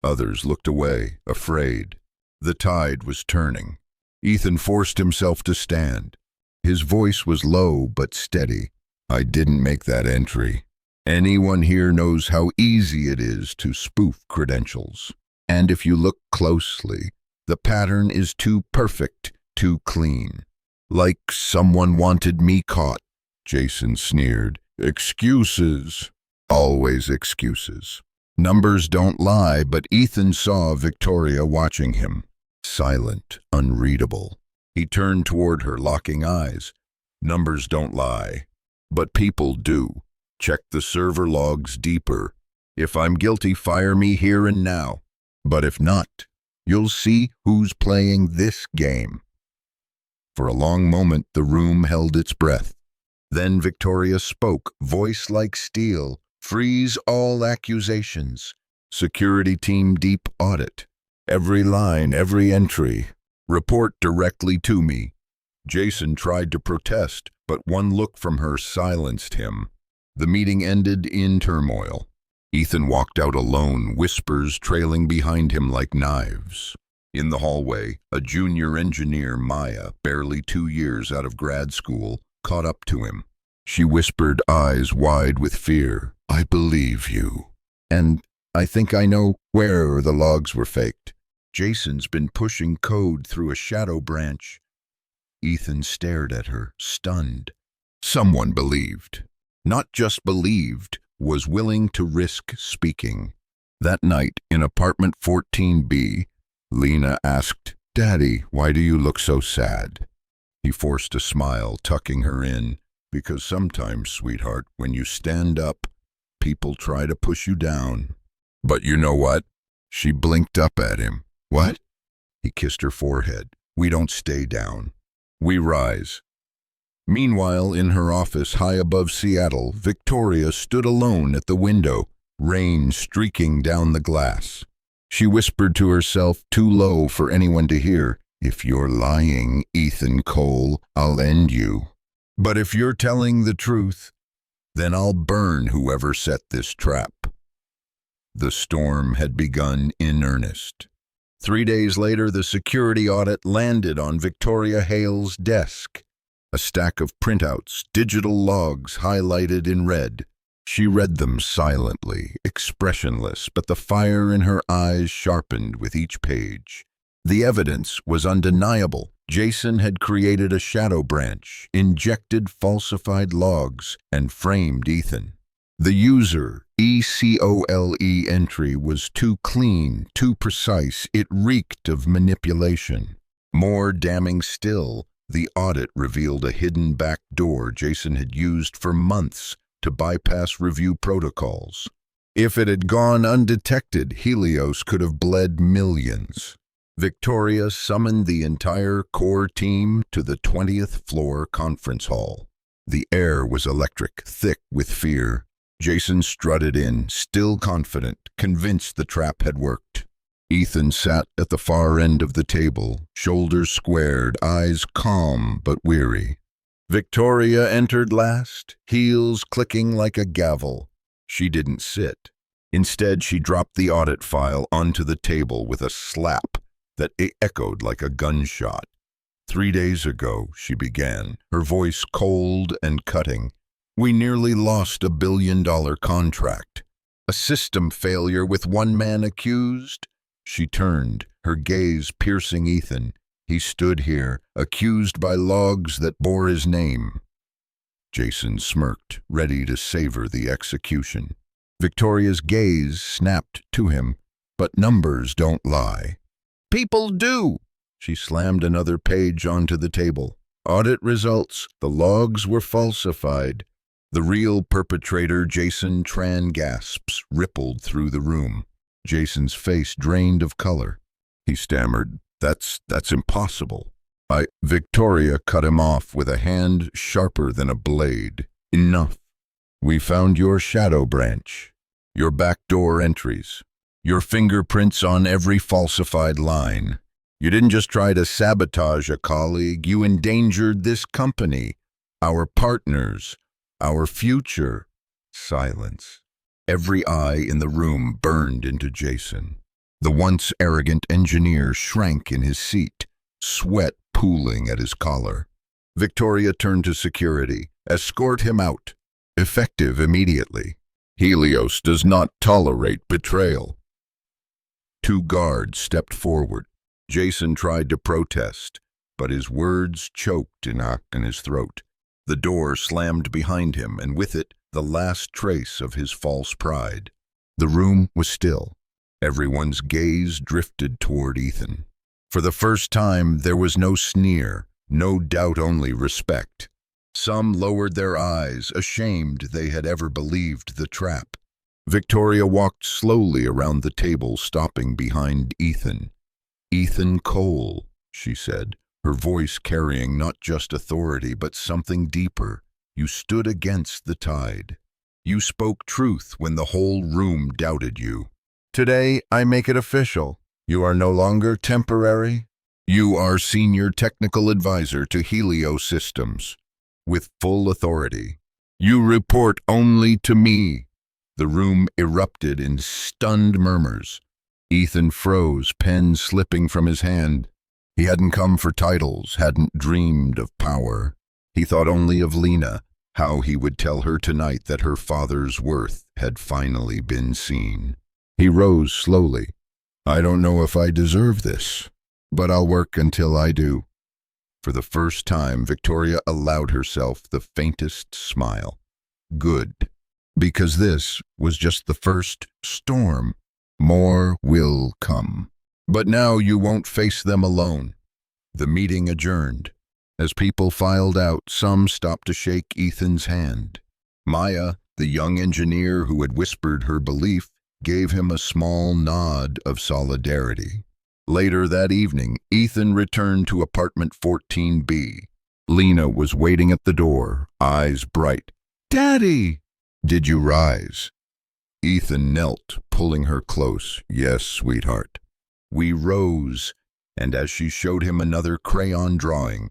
Others looked away, afraid. The tide was turning. Ethan forced himself to stand. His voice was low but steady. I didn't make that entry. Anyone here knows how easy it is to spoof credentials. And if you look closely, the pattern is too perfect, too clean. Like someone wanted me caught, Jason sneered. Excuses. Always excuses. Numbers don't lie, but Ethan saw Victoria watching him. Silent, unreadable. He turned toward her, locking eyes. Numbers don't lie, but people do. Check the server logs deeper. If I'm guilty, fire me here and now. But if not, you'll see who's playing this game. For a long moment, the room held its breath. Then Victoria spoke, voice like steel. Freeze all accusations. Security team deep audit. Every line, every entry. Report directly to me. Jason tried to protest, but one look from her silenced him. The meeting ended in turmoil. Ethan walked out alone, whispers trailing behind him like knives. In the hallway, a junior engineer, Maya, barely 2 years out of grad school, caught up to him. She whispered, eyes wide with fear, "I believe you. And I think I know where the logs were faked. Jason's been pushing code through a shadow branch." Ethan stared at her, stunned. Someone believed. Not just believed, was willing to risk speaking. That night, in apartment 14B, Lena asked, "Daddy, why do you look so sad?" He forced a smile, tucking her in. "Because sometimes, sweetheart, when you stand up, people try to push you down." "But you know what?" She blinked up at him. "What?" He kissed her forehead. "We don't stay down. We rise." Meanwhile, in her office high above Seattle, Victoria stood alone at the window, rain streaking down the glass. She whispered to herself, too low for anyone to hear, "If you're lying, Ethan Cole, I'll end you. But if you're telling the truth, then I'll burn whoever set this trap." The storm had begun in earnest. 3 days later, the security audit landed on Victoria Hale's desk. A stack of printouts, digital logs highlighted in red. She read them silently, expressionless, but the fire in her eyes sharpened with each page. The evidence was undeniable. Jason had created a shadow branch, injected falsified logs, and framed Ethan. The user ECOLE entry was too clean, too precise. It reeked of manipulation. More damning still, the audit revealed a hidden back door Jason had used for months to bypass review protocols. If it had gone undetected, Helios could have bled millions. Victoria summoned the entire core team to the 20th floor conference hall. The air was electric, thick with fear. Jason strutted in, still confident, convinced the trap had worked. Ethan sat at the far end of the table, shoulders squared, eyes calm but weary. Victoria entered last, heels clicking like a gavel. She didn't sit. Instead, she dropped the audit file onto the table with a slap that echoed like a gunshot. 3 days ago, she began, her voice cold and cutting. "We nearly lost $1 billion contract. A system failure with one man accused." She turned, her gaze piercing Ethan. He stood here, accused by logs that bore his name. Jason smirked, ready to savor the execution. Victoria's gaze snapped to him. "But numbers don't lie." "People do." She slammed another page onto the table. "Audit results. The logs were falsified." The real perpetrator, Jason Tran, gasps rippled through the room. Jason's face drained of color. He stammered, That's impossible." Victoria cut him off with a hand sharper than a blade. "Enough. We found your shadow branch, your backdoor entries, your fingerprints on every falsified line. You didn't just try to sabotage a colleague, you endangered this company, our partners, our future." Silence. Every eye in the room burned into Jason. The once arrogant engineer shrank in his seat, sweat pooling at his collar. Victoria turned to security. "Escort him out. Effective immediately. Helios does not tolerate betrayal." 2 guards stepped forward. Jason tried to protest, but his words choked in his throat. The door slammed behind him, and with it, the last trace of his false pride. The room was still. Everyone's gaze drifted toward Ethan. For the first time, there was no sneer, no doubt, only respect. Some lowered their eyes, ashamed they had ever believed the trap. Victoria walked slowly around the table, stopping behind Ethan. "Ethan Cole," she said, her voice carrying not just authority but something deeper. "You stood against the tide. You spoke truth when the whole room doubted you. Today, I make it official. You are no longer temporary. You are Senior Technical Advisor to Helio Systems, with full authority. You report only to me." The room erupted in stunned murmurs. Ethan froze, pen slipping from his hand. He hadn't come for titles, hadn't dreamed of power. He thought only of Lena, how he would tell her tonight that her father's worth had finally been seen. He rose slowly. "I don't know if I deserve this, but I'll work until I do." For the first time, Victoria allowed herself the faintest smile. Good, because this was just the first storm. More will come. But now you won't face them alone. The meeting adjourned. As people filed out, some stopped to shake Ethan's hand. Maya, the young engineer who had whispered her belief, gave him a small nod of solidarity. Later that evening, Ethan returned to apartment 14B. Lena was waiting at the door, eyes bright. "Daddy!" "Did you rise?" Ethan knelt, pulling her close. "Yes, sweetheart." We rose, and as she showed him another crayon drawing,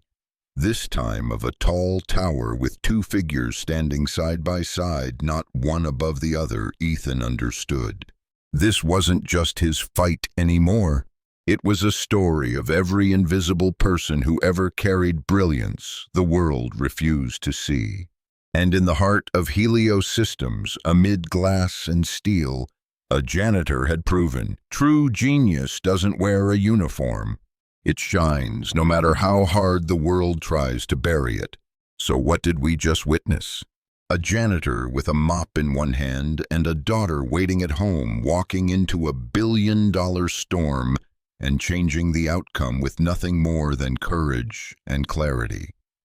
this time of a tall tower with two figures standing side by side, not one above the other, Ethan understood. This wasn't just his fight anymore. It was a story of every invisible person who ever carried brilliance the world refused to see. And in the heart of Helio Systems, amid glass and steel, a janitor had proven true genius doesn't wear a uniform. It shines no matter how hard the world tries to bury it. So what did we just witness? A janitor with a mop in one hand and a daughter waiting at home, walking into a billion-dollar storm and changing the outcome with nothing more than courage and clarity.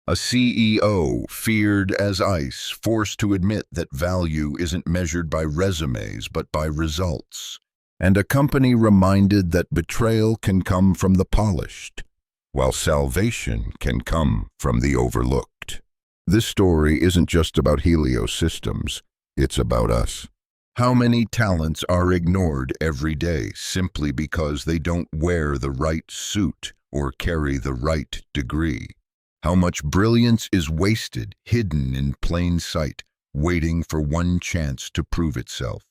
A CEO, feared as ice, forced to admit that value isn't measured by resumes but by results. And a company reminded that betrayal can come from the polished, while salvation can come from the overlooked. This story isn't just about Helio Systems, it's about us. How many talents are ignored every day simply because they don't wear the right suit or carry the right degree? How much brilliance is wasted, hidden in plain sight, waiting for one chance to prove itself?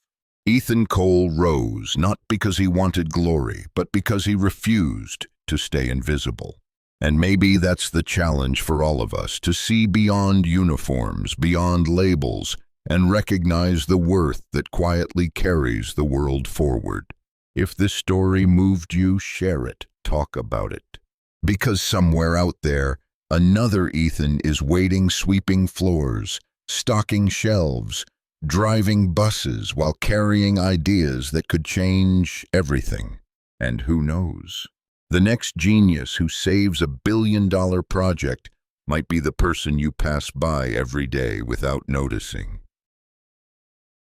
Ethan Cole rose, not because he wanted glory, but because he refused to stay invisible. And maybe that's the challenge for all of us, to see beyond uniforms, beyond labels, and recognize the worth that quietly carries the world forward. If this story moved you, share it, talk about it. Because somewhere out there, another Ethan is waiting, sweeping floors, stocking shelves, driving buses while carrying ideas that could change everything. And who knows? The next genius who saves a billion-dollar project might be the person you pass by every day without noticing.